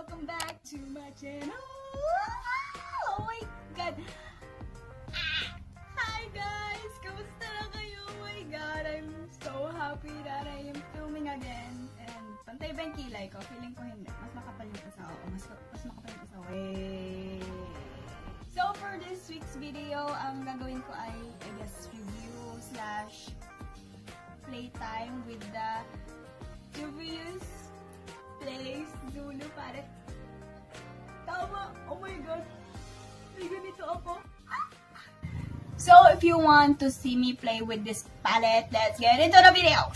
welcome back to my channel. Oh my god. Hi guys, kamusta na kayo? Oh my god, I'm so happy that I am filming again. And pantay ba yung kilay ko? Feeling ko hindi. Mas makapal yung isa. Oo, mas makapal yung isa. So for this week's video, ang gagawin ko ay, I guess, review / playtime with the Juvia's Place Zulu palette. Tama! Oh my god! May ganito ako. So, if you want to see me play with this palette, let's get into the video!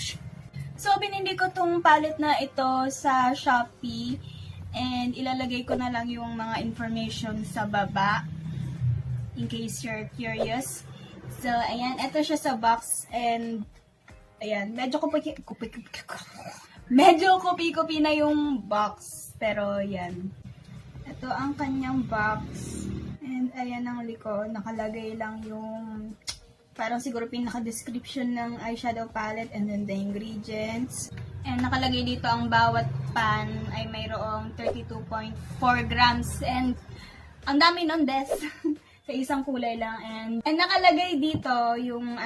So, binili ko tong palette na ito sa Shopee. And ilalagay ko na lang yung mga information sa baba. In case you're curious. So, ayan. Ito siya sa box. And, ayan. Medyo kopi-kopi na yung box. Pero, yan. Ito ang kanyang box. And, ayan ang likod. Nakalagay lang yung parang siguro pinaka-description ng eyeshadow palette and then the ingredients. And nakalagay dito ang bawat pan ay mayroong 32.4 grams. And, ang dami nun, des. Sa isang kulay lang. And nakalagay dito yung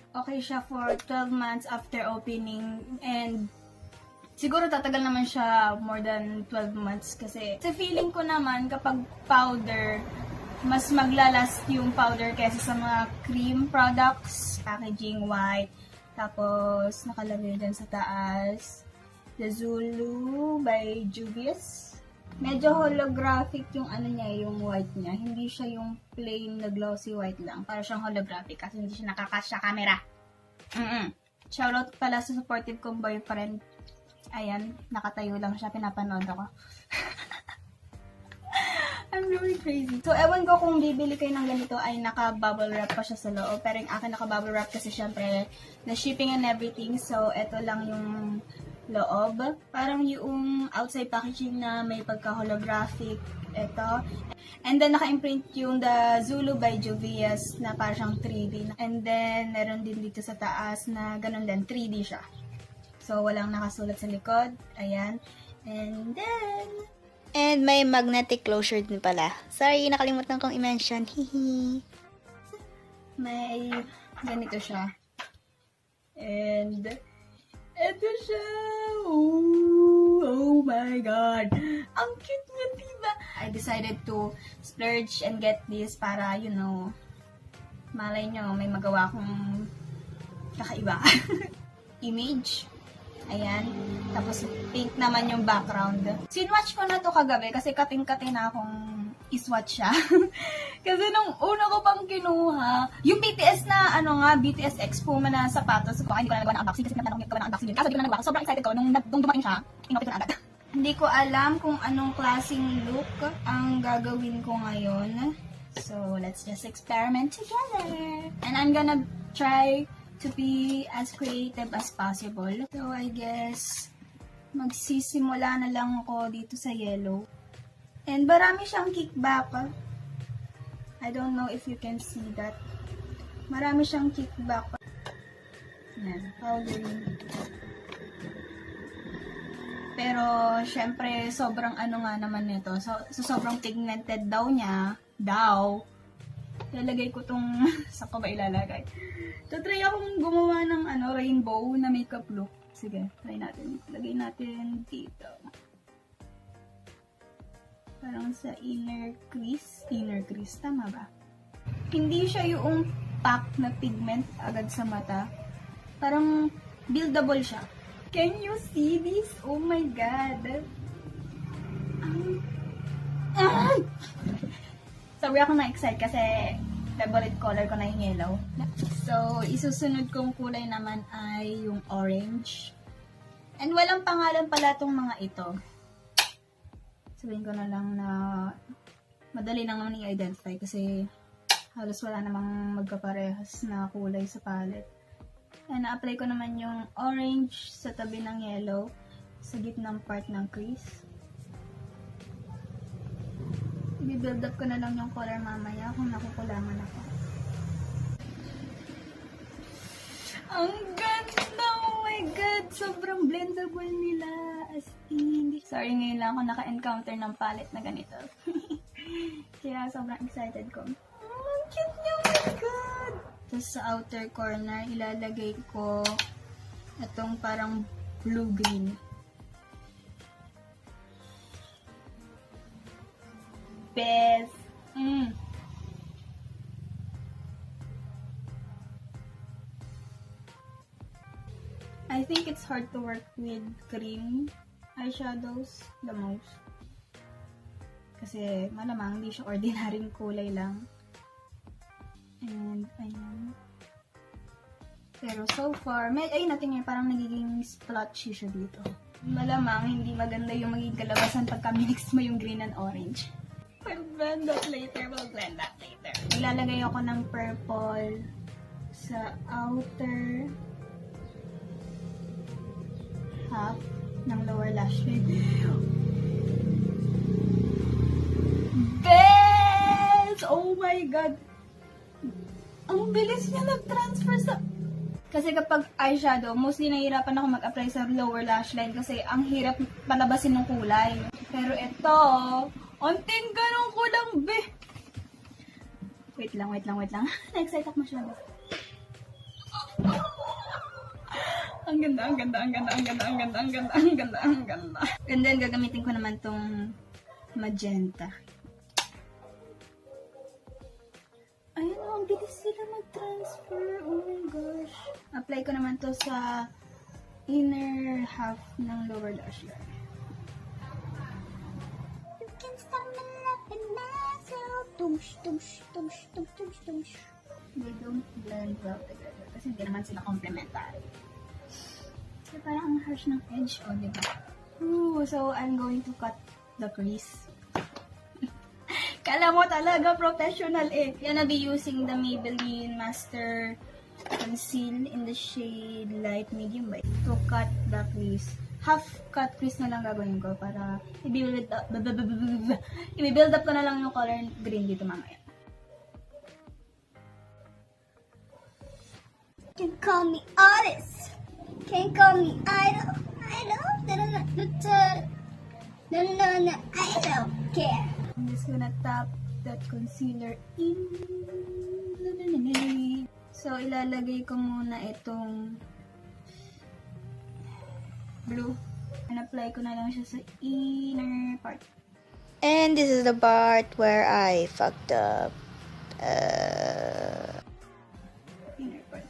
okay siya for 12 months after opening. And siguro tatagal naman siya more than 12 months kasi sa feeling ko naman kapag powder, mas maglalast yung powder kaysa sa mga cream products. Packaging white. Tapos nakalagay din sa taas the Zulu by Juvia. Medyo holographic yung niya, yung white niya. Hindi siya yung plain na glossy white lang. Para siyang holographic kasi hindi siya nakakasya camera. Shoutout pala sa supportive kong boyfriend. Ayan, nakatayo lang siya. Pinapanood ako. I'm really crazy. So, ewan ko kung bibili kayo ng ganito ay naka-bubble wrap pa siya sa loob. Pero yung akin naka-bubble wrap kasi syempre na shipping and everything. So, eto lang yung loob. Parang yung outside packaging na may pagka-holographic. Ito. And then, naka-imprint yung the Zulu by Juvia na parang 3D. And then, meron din dito sa taas na ganun din. 3D siya. So, walang nakasulat sa likod. Ayan. And then, and may magnetic closure din pala. Sorry, nakalimutan kong i-mention. Hihi. May ganito siya. And eto siya. Oh my god. Ang cute niya, diba? I decided to splurge and get this para, you know, malay nyo, may magawa akong kakaiba. Image. Ayan. Tapos, pink naman yung background. Sinwatch ko na to kagabi kasi kating-kating na akong iswatch siya. Kasi nung una ko pang kinuha, yung BTS na, BTS Expo na sapatos ko, hindi ko na nagawa ng unboxing kasi natanong yung gawa ng unboxing din. Kaso di ko na nagawa. Sobrang excited ko nung dumating siya, inopit ko na agad. Hindi ko alam kung anong klaseng look ang gagawin ko ngayon. So, let's just experiment together. And I'm gonna try to be as creative as possible. So, I guess, magsisimula na lang ako dito sa yellow. And marami siyang kickback. I don't know if you can see that. Marami siyang kickback. Yan, powdering. Pero, syempre, sobrang nga naman nito. So sobrang pigmented daw niya, lalagay ko tong, saan ko ba ilalagay? So, try akong gumawa ng rainbow na makeup look. Sige, try natin. Lagay natin dito. Parang sa inner crease. Inner crease, tama ba? Hindi siya yung pack na pigment agad sa mata. Parang buildable siya. Can you see this? Oh my god. Sabi ako na-excite kasi favorite color ko na yung yellow. So, isusunod kong kulay naman ay yung orange. And walang pangalan pala itong mga ito. Sabihin ko na lang na madali lang naman i-identify kasi halos wala namang magkaparehas na kulay sa palette. And na-apply ko naman yung orange sa tabi ng yellow sa gitnang part ng crease. I-build up ko na lang yung color mamaya kung nakukulangan ako. Ang ganda! Oh my god! Sobrang blendable nila. As in, sorry, ngayon lang ako naka-encounter ng palette na ganito. Kaya sobrang excited ko. Oh, cute niya, oh my God! Tapos sa outer corner, ilalagay ko itong parang blue-green. Best! I think it's hard to work with cream eyeshadows the most. Kasi malamang hindi siya ordinaryong kulay lang. And ayun. Pero so far, ayun natin ngayon, parang nagiging splotchy siya dito. Malamang hindi maganda yung magiging kalabasan pagka minix mo yung green and orange. We'll blend that later. Ilalagay ako ng purple sa outer half ng lower lash line. Best! Oh my God! Ang bilis niya nag-transfer sa... Kasi kapag eyeshadow, mostly nahihirapan ako mag-apply sa lower lash line kasi ang hirap palabasin ng kulay. Pero ito, onting ganun ko lang, be! Wait lang. Na-excite ako masyado. Ang ganda. And then, gagamitin ko naman tong magenta. Ayun, ang bilis sila mag-transfer. Oh my gosh. Apply ko naman to sa inner half ng lower lash line. You can stop me laughing myself. Tush. They don't blend well together kasi hindi naman sila complementary. So, parang ang harsh ng edge, diba? Ooh, so I'm going to cut the crease. Kala mo talaga professional eh. Yan, I'll be using the Kine Master Conceal in the shade Light Medium White to cut the crease. Half cut crease na lang gagawin ko para i-build up ko na lang yung color green dito mamaya. You can call me artist. Can't call me idol. I don't care. I'm just gonna tap that concealer in. So, ilalagay ko muna itong blue. And apply ko na lang siya sa inner part. And this is the part where I fucked up. Inner part.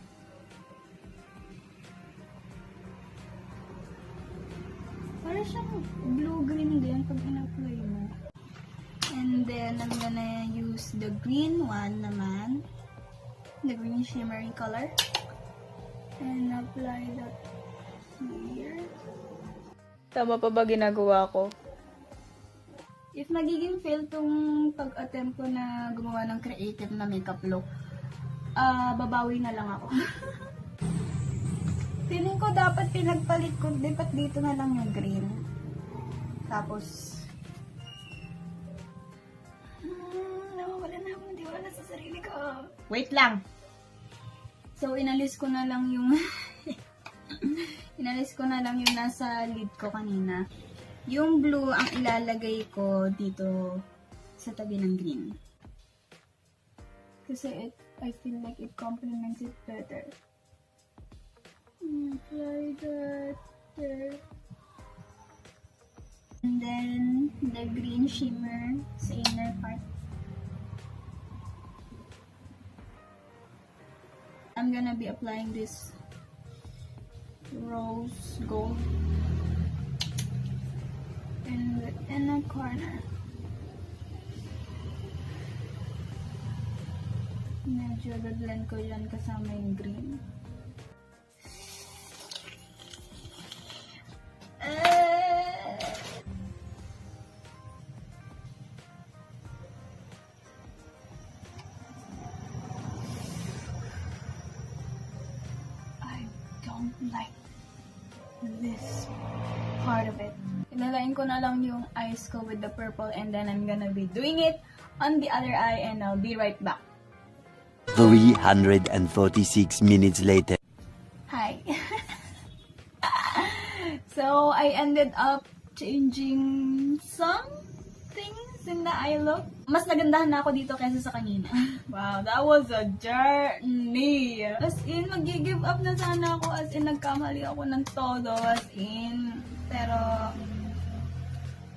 Para siyang blue-green din pag in-apply mo. And then, I'm gonna use the green one naman. The green shimmery color. And apply that here. Tama pa ba ginagawa ko? If magiging fail tong pag-attempt ko na gumawa ng creative na makeup look, babawi na lang ako. Feeling ko dapat pinagpalit ko, dapat dito na lang yung green. Tapos, nawawala na ako, hindi wala sa sarili ko. Wait lang! So, inalis ko na lang yung nasa lid ko kanina. Yung blue ang ilalagay ko dito sa tabi ng green. Kasi I feel like it complements it better. Apply that there. And then, the green shimmer sa inner part. I'm gonna be applying this rose gold in the inner corner. Medyo blend ko yan kasama yung green. Like this part of it. Ilalain ko na lang yung eyes ko with the purple and then I'm gonna be doing it on the other eye and I'll be right back. 346 minutes later. Hi. So, I ended up changing some things in the eye look. Mas nagandahan na ako dito kaysa sa kanina. Wow, that was a journey. As in, mag-give up na sana ako. As in, nagkamali ako ng todo. As in, pero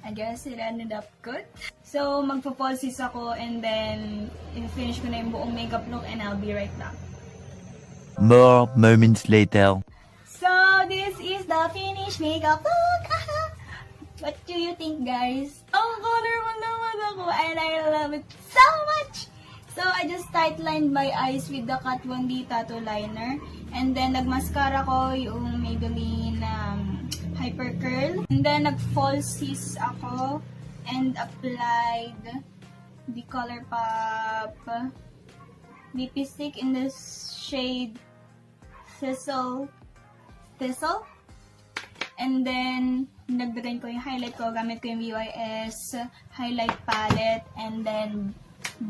I guess it ended up good. So, magpo-falsies ako and then finish ko na yung buong makeup look and I'll be right back. More moments later. So, this is the finished makeup look. What do you think, guys? Ang color mo naman ako and I love it so much! So, I just tightlined my eyes with the Kat Von D tattoo liner. And then, nagmascara ko yung Maybelline Hyper Curl. And then, nag-falsies ako and applied the ColourPop lipstick in the shade Thistle. And then, nagdagan ko yung highlight ko. Gamit ko yung EYES highlight palette. And then,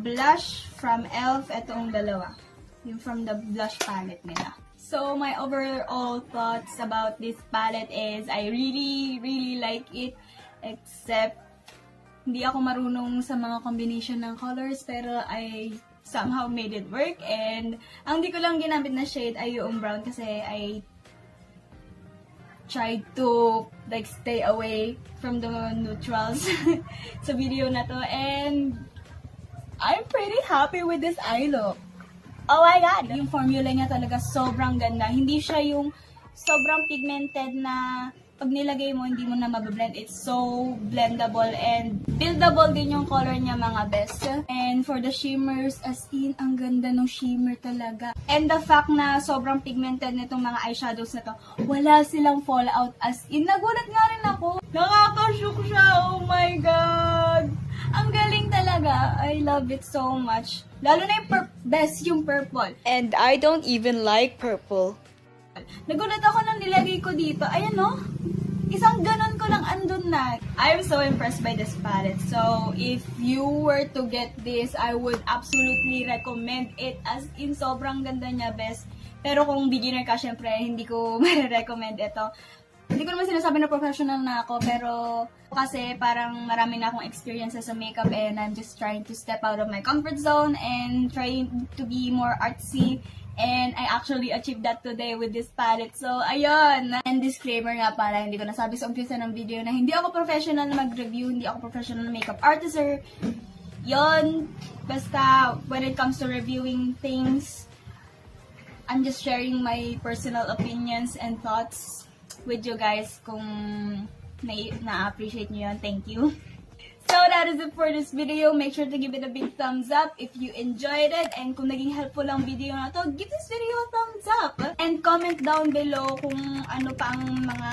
blush from e.l.f. Itong dalawa. Yung from the blush palette nila. So, my overall thoughts about this palette is I really, really like it. Except, hindi ako marunong sa mga combination ng colors. Pero, I somehow made it work. And, ang di ko lang ginamit na shade ay yung brown kasi I tried to like stay away from the neutrals sa video na to. And, I'm pretty happy with this eye look. Oh my God! Yung formula niya talaga sobrang ganda. Hindi siya yung sobrang pigmented na pag nilagay mo, hindi mo na mabablend. It's so blendable and buildable din yung color niya, mga best. And for the shimmers, as in, ang ganda ng shimmer talaga. And the fact na sobrang pigmented nitong mga eyeshadows na to, wala silang fallout. As in, nagulat nga rin ako. Nakakashook siya, oh my God! Ang galing talaga. I love it so much. Lalo na yung best yung purple. And I don't even like purple. Nagulat ako nang nilagay ko dito. Ayan, no? Isang ganon ko lang andun na. I'm so impressed by this palette. So, if you were to get this, I would absolutely recommend it. As in, sobrang ganda niya, best. Pero kung beginner ka, syempre, hindi ko ma-recommend ito. Hindi ko naman sinasabi na professional na ako, pero kasi parang marami na akong experiences sa makeup and I'm just trying to step out of my comfort zone and trying to be more artsy. And I actually achieved that today with this palette. So, ayun. And disclaimer nga pala, hindi ko nasabi sa umpisa ng video na hindi ako professional na mag-review, hindi ako professional na makeup artist or yun. Basta, when it comes to reviewing things, I'm just sharing my personal opinions and thoughts with you guys. Kung na-appreciate nyo yun, thank you. So, that is it for this video. Make sure to give it a big thumbs up if you enjoyed it. And kung naging helpful ang video na to, give this video a thumbs up. And comment down below kung ano pa ang mga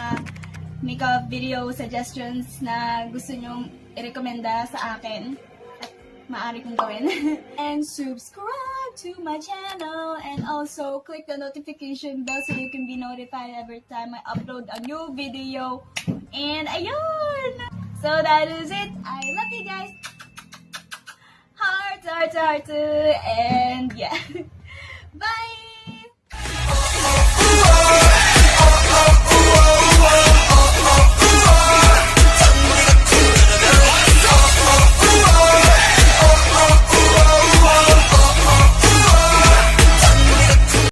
makeup video suggestions na gusto nyong i-recommenda sa akin. At maaari kong gawin. And subscribe to my channel. And also, click the notification bell so you can be notified every time I upload a new video. And ayun! So that is it. I love you guys. Heart, and yeah. Bye!